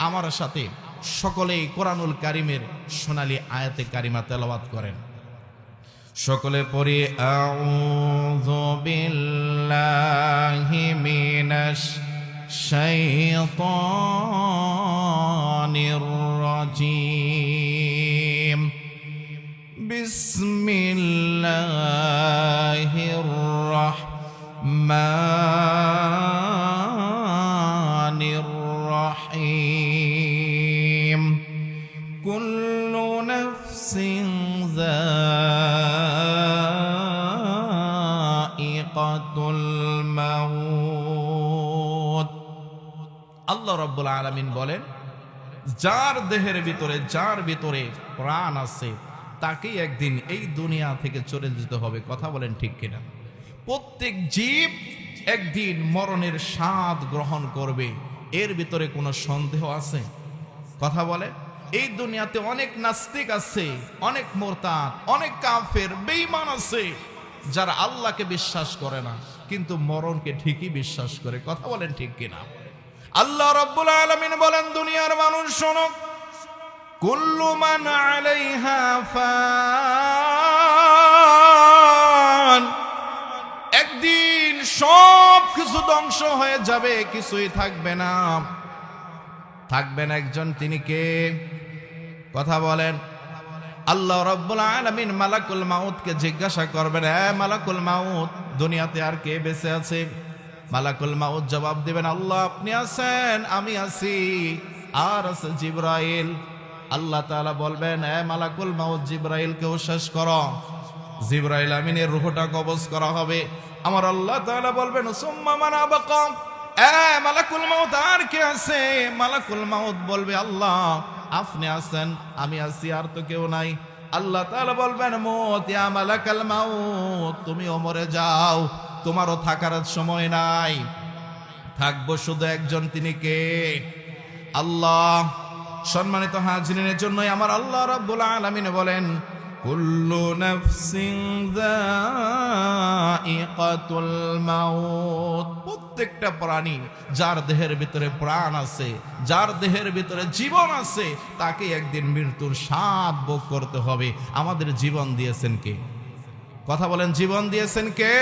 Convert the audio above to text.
আমার সাথে সকলেই কোরআনুল কারীমের সোনালী আয়াতে কারিমা তেলাওয়াত করেন। সকলে পড়ি আউযু বিল্লাহি মিনাশ শাইতানির রাজিম। বিসমিল্লাহির রাহমানির রাহিম। কুল্লু নাফসিন যায়িকাতুল মাউত। আল্লাহ রাব্বুল আলামিন বলেন, যার দেহের ভিতরে যার ভিতরে প্রাণ আছে তাকেই একদিন এই দুনিয়া থেকে চলে যেতে হবে। কথা বলেন ঠিক কিনা? প্রত্যেক জীব একদিন মরণের স্বাদ গ্রহণ করবে, এর ভিতরে কোনো সন্দেহ আছে? কথা বলে। এই দুনিয়াতে অনেক নাস্তিক আছে, অনেক মুরতাদ, অনেক কাফের, বেঈমান আছে যারা আল্লাহকে বিশ্বাস করে না কিন্তু মরণকে ঠিকই বিশ্বাস করে। কথা বলেন ঠিক কিনা? আল্লাহ রাব্বুল আলামিন বলেন, দুনিয়ার মানুষ শোনো, কুল্লু মান আলাইহা ফান। একদিন সব কিছু ধ্বংস হয়ে যাবে, কিছুই থাকবে না। থাকবেন একজন, তিনি কে? কথা বলেন। আল্লাহ রাব্বুল আলামিন মালাকুল মাউতকে জিজ্ঞাসা করবেন, হে মালাকুল মাউত, দুনিয়াতে আর কে বেঁচে আছে? মালাকুল মাউত জবাব দিবেন, আল্লাহ আপনি আছেন, আমি আছি, আর আছে জিবরাইল। আল্লাহ তাআলা বলবেন, হে মালাকুল মাউত, জিবরাইলকেও শেষ করো। জিবরাইল আমিনের রূহটা কবজ করা হবে। আমার আল্লাহ তাআলা বলবেন, সুম্মা মান আবাকা। মালাকুল মাউত, আর কে আছে? মালাকুল মাউত বলবে, আল্লাহ আপনি আছেন, আমি আছি, আর তো কেউ নাই। আল্লাহ তাআলা বলবেন, মউত ইয়া মালাকাল মাউত, তুমিও মরে যাও, তোমারও থাকার সময় নাই, থাকবো শুধু একজন, তিনি কে? আল্লাহ। সম্মানিত হাজিরিনের জন্যই আমার আল্লাহ রাব্বুল আলামিন বলেন, কুল্লু নাফসিন যায়িকাতুল মাউত। প্রত্যেকটা প্রাণী যার দেহের ভিতরে প্রাণ আছে, যার দেহের ভিতরে জীবন আছে, তাকে একদিন মৃত্যুর স্বাদ ভোগ করতে হবে। আমাদের জীবন দিয়েছেন কে? কথা বলেন, জীবন দিয়েছেন কে?